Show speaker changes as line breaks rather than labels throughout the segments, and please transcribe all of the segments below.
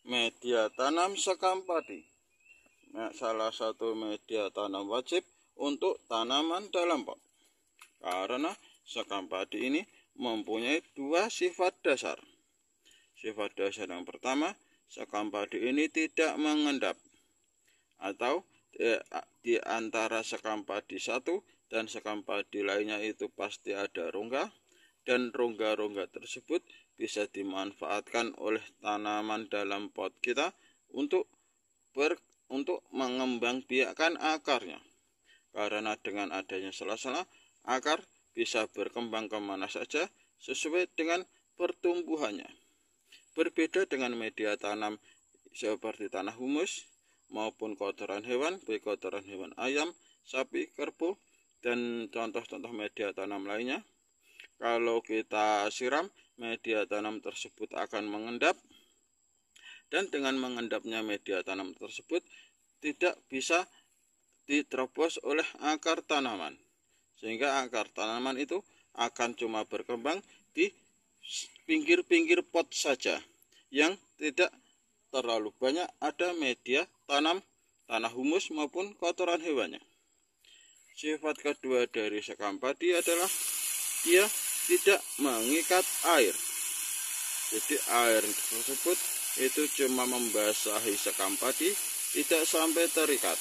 Media tanam sekam padi. Salah satu media tanam wajib untuk tanaman dalam pot. Karena sekam padi ini mempunyai dua sifat dasar. Sifat dasar yang pertama, sekam padi ini tidak mengendap. Atau di antara sekam padi satu dan sekam padi lainnya itu pasti ada rongga. Dan rongga-rongga tersebut bisa dimanfaatkan oleh tanaman dalam pot kita untuk mengembangbiakkan akarnya. Karena dengan adanya sela-sela, akar bisa berkembang kemana saja sesuai dengan pertumbuhannya. Berbeda dengan media tanam seperti tanah humus maupun kotoran hewan, baik kotoran hewan ayam, sapi, kerbau, dan contoh-contoh media tanam lainnya. Kalau kita siram, media tanam tersebut akan mengendap, dan dengan mengendapnya media tanam tersebut tidak bisa diterobos oleh akar tanaman, sehingga akar tanaman itu akan cuma berkembang di pinggir-pinggir pot saja, yang tidak terlalu banyak ada media tanam tanah humus maupun kotoran hewannya. Sifat kedua dari sekam padi adalah dia tidak mengikat air. Jadi air tersebut itu cuma membasahi sekam padi, tidak sampai terikat.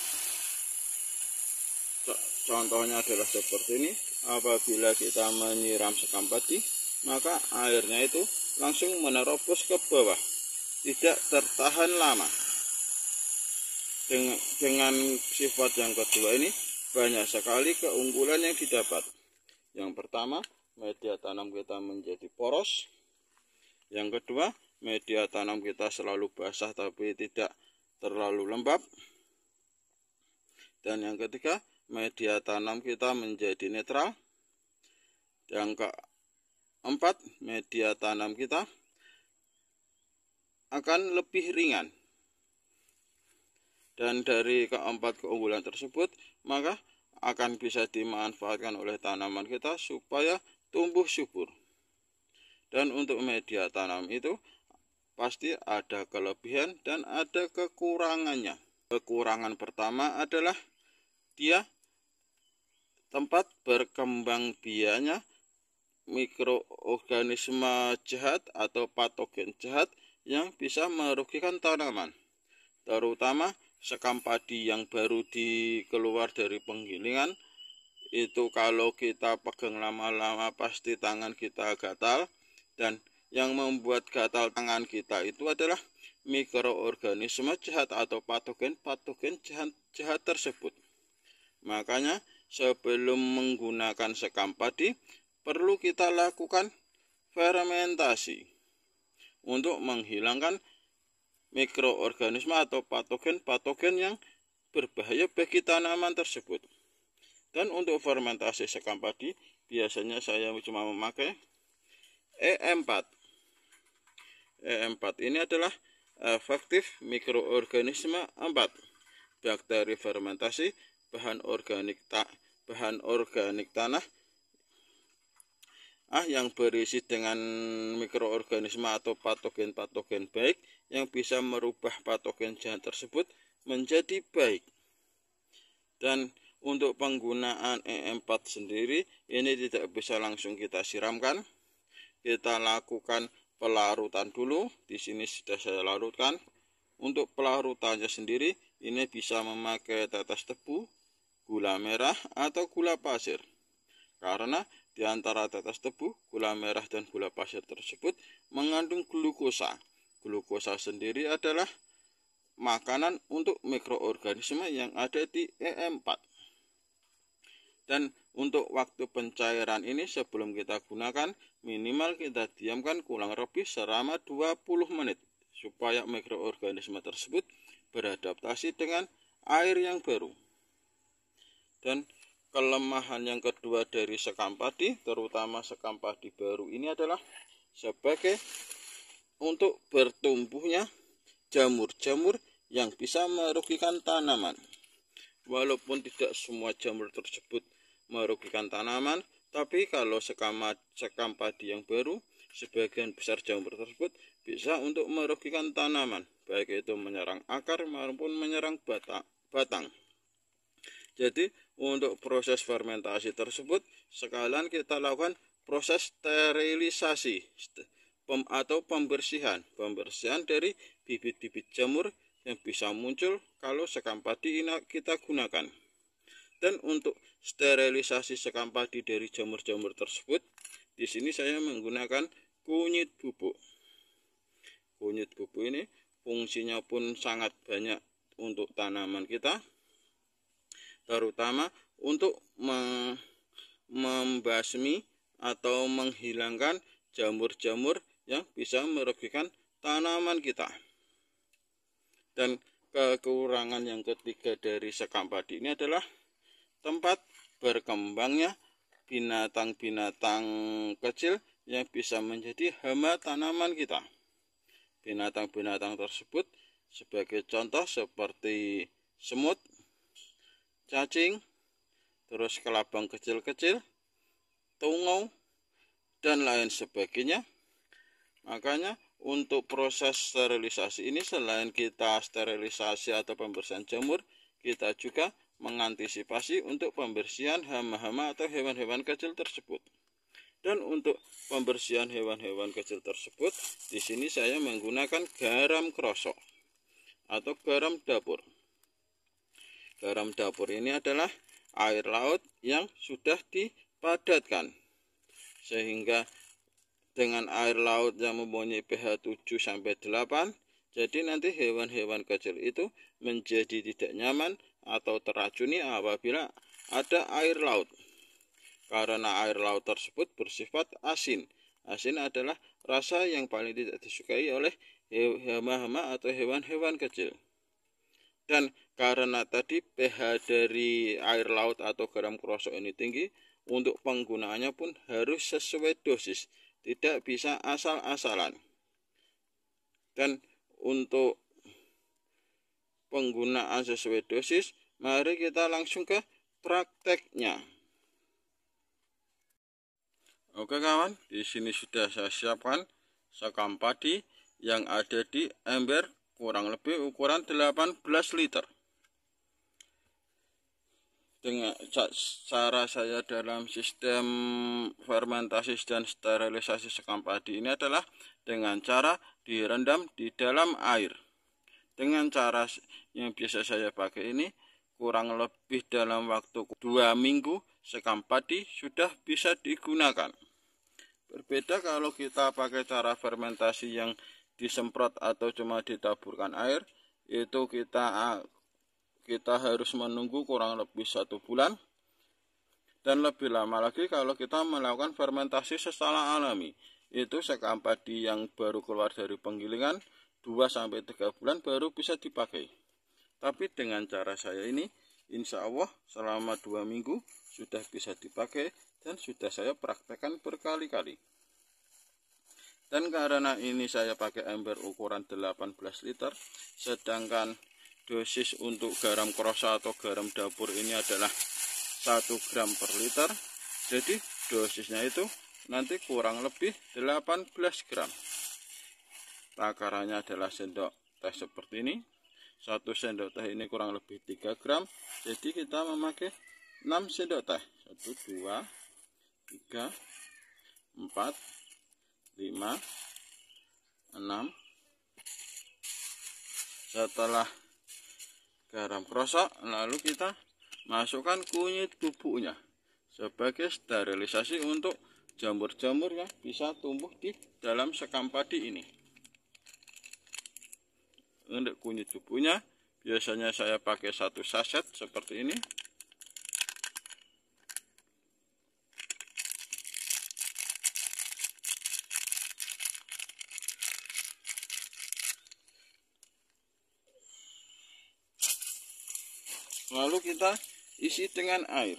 Contohnya adalah seperti ini. Apabila kita menyiram sekam padi, maka airnya itu langsung menerobos ke bawah, tidak tertahan lama. Dengan sifat yang kedua ini banyak sekali keunggulan yang didapat. Yang pertama, media tanam kita menjadi poros. Yang kedua, media tanam kita selalu basah tapi tidak terlalu lembab. Dan yang ketiga, media tanam kita menjadi netral. Yang keempat, media tanam kita akan lebih ringan. Dan dari keempat keunggulan tersebut, maka akan bisa dimanfaatkan oleh tanaman kita supaya tumbuh subur. Dan untuk media tanam itu pasti ada kelebihan dan ada kekurangannya. Kekurangan pertama adalah dia tempat berkembang biaknya mikroorganisme jahat atau patogen jahat yang bisa merugikan tanaman. Terutama sekam padi yang baru dikeluar dari penggilingan, itu kalau kita pegang lama-lama pasti tangan kita gatal, dan yang membuat gatal tangan kita itu adalah mikroorganisme jahat atau patogen jahat tersebut. Makanya sebelum menggunakan sekam padi perlu kita lakukan fermentasi untuk menghilangkan mikroorganisme atau patogen yang berbahaya bagi tanaman tersebut. Dan untuk fermentasi sekam padi biasanya saya cuma memakai E4. E4 ini adalah efektif mikroorganisme 4. Bakteri fermentasi, bahan organik tanah yang berisi dengan mikroorganisme atau patogen baik yang bisa merubah patogen jahat tersebut menjadi baik. Dan untuk penggunaan E4 sendiri ini tidak bisa langsung kita siramkan. Kita lakukan pelarutan dulu. Di sini sudah saya larutkan. Untuk pelarutannya sendiri ini bisa memakai tetes tebu, gula merah atau gula pasir. Karena di antara tetes tebu, gula merah dan gula pasir tersebut mengandung glukosa. Glukosa sendiri adalah makanan untuk mikroorganisme yang ada di E4. Dan untuk waktu pencairan ini sebelum kita gunakan, minimal kita diamkan kurang lebih selama 20 menit supaya mikroorganisme tersebut beradaptasi dengan air yang baru. Dan kelemahan yang kedua dari sekam padi, terutama sekam padi baru ini adalah sebagai untuk bertumbuhnya jamur-jamur yang bisa merugikan tanaman. Walaupun tidak semua jamur tersebut merugikan tanaman, tapi kalau sekam padi yang baru sebagian besar jamur tersebut bisa untuk merugikan tanaman, baik itu menyerang akar maupun menyerang batang. Jadi untuk proses fermentasi tersebut sekalian kita lakukan proses sterilisasi atau pembersihan dari bibit-bibit jamur yang bisa muncul kalau sekam padi ini kita gunakan. Dan untuk sterilisasi sekam padi dari jamur-jamur tersebut, di sini saya menggunakan kunyit bubuk. Kunyit bubuk ini fungsinya pun sangat banyak untuk tanaman kita, terutama untuk membasmi atau menghilangkan jamur-jamur yang bisa merugikan tanaman kita. Dan kekurangan yang ketiga dari sekam padi ini adalah tempat berkembangnya binatang-binatang kecil yang bisa menjadi hama tanaman kita. Binatang-binatang tersebut sebagai contoh seperti semut, cacing, terus kelabang kecil-kecil, tungau, dan lain sebagainya. Makanya untuk proses sterilisasi ini selain kita sterilisasi atau pembersihan jamur, kita juga mengantisipasi untuk pembersihan hama-hama atau hewan-hewan kecil tersebut. Dan untuk pembersihan hewan-hewan kecil tersebut, di sini saya menggunakan garam krosok atau garam dapur. Garam dapur ini adalah air laut yang sudah dipadatkan, sehingga dengan air laut yang mempunyai pH 7-8, jadi nanti hewan-hewan kecil itu menjadi tidak nyaman atau teracuni apabila ada air laut. Karena air laut tersebut bersifat asin. Asin adalah rasa yang paling tidak disukai oleh hama-hama atau hewan-hewan kecil. Dan karena tadi pH dari air laut atau garam krosok ini tinggi, untuk penggunaannya pun harus sesuai dosis, tidak bisa asal-asalan. Dan untuk penggunaan sesuai dosis, mari kita langsung ke prakteknya. Oke kawan, di sini sudah saya siapkan sekam padi yang ada di ember kurang lebih ukuran 18 liter. Dengan cara saya dalam sistem fermentasi dan sterilisasi sekam padi ini adalah dengan cara direndam di dalam air. Dengan cara yang biasa saya pakai ini, kurang lebih dalam waktu 2 minggu sekam padi sudah bisa digunakan. Berbeda kalau kita pakai cara fermentasi yang disemprot atau cuma ditaburkan air, itu kita harus menunggu kurang lebih 1 bulan, dan lebih lama lagi kalau kita melakukan fermentasi secara alami. Itu sekam padi yang baru keluar dari penggilingan 2-3 bulan baru bisa dipakai. Tapi dengan cara saya ini, insya Allah selama 2 minggu sudah bisa dipakai dan sudah saya praktekkan berkali-kali. Dan karena ini saya pakai ember ukuran 18 liter, sedangkan dosis untuk garam krosok atau garam dapur ini adalah 1 gram per liter, jadi dosisnya itu nanti kurang lebih 18 gram. Takarannya adalah sendok teh seperti ini. 1 sendok teh ini kurang lebih 3 gram, jadi kita memakai 6 sendok teh. 1, 2, 3, 4, 5, 6. Setelah garam krosok, lalu kita masukkan kunyit bubuknya sebagai sterilisasi untuk jamur-jamur yang bisa tumbuh di dalam sekam padi ini. Untuk kunyit bubuknya biasanya saya pakai 1 saset seperti ini. Lalu kita isi dengan air.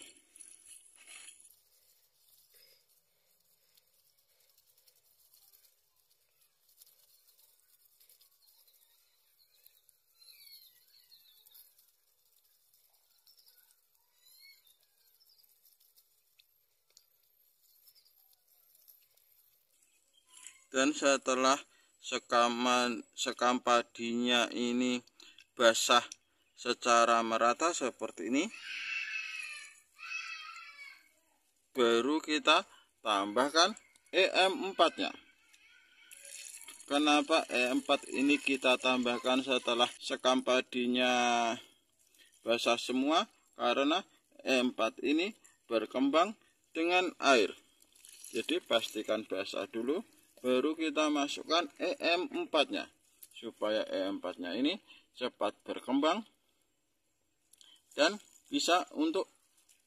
Dan setelah sekam padinya ini basah secara merata seperti ini, baru kita tambahkan EM4-nya. Kenapa EM4 ini kita tambahkan setelah sekam padinya basah semua? Karena EM4 ini berkembang dengan air. Jadi pastikan basah dulu, baru kita masukkan EM4-nya. Supaya EM4-nya ini cepat berkembang dan bisa untuk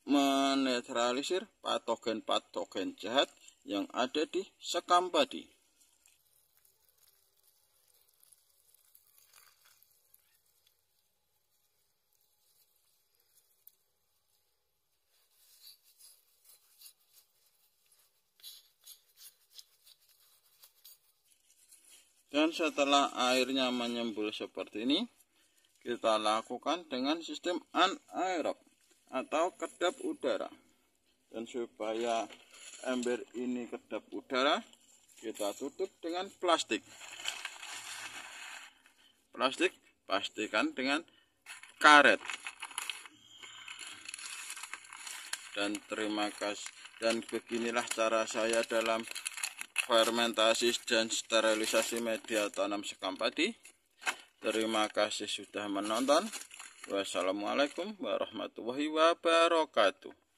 menetralisir patogen-patogen jahat yang ada di sekam padi. Dan setelah airnya menyembul seperti ini, kita lakukan dengan sistem anaerob atau kedap udara. Dan supaya ember ini kedap udara, kita tutup dengan plastik. Plastik pastikan dengan karet. Dan terima kasih. Dan beginilah cara saya dalam fermentasi dan sterilisasi media tanam sekam padi. Terima kasih sudah menonton. Wassalamualaikum warahmatullahi wabarakatuh.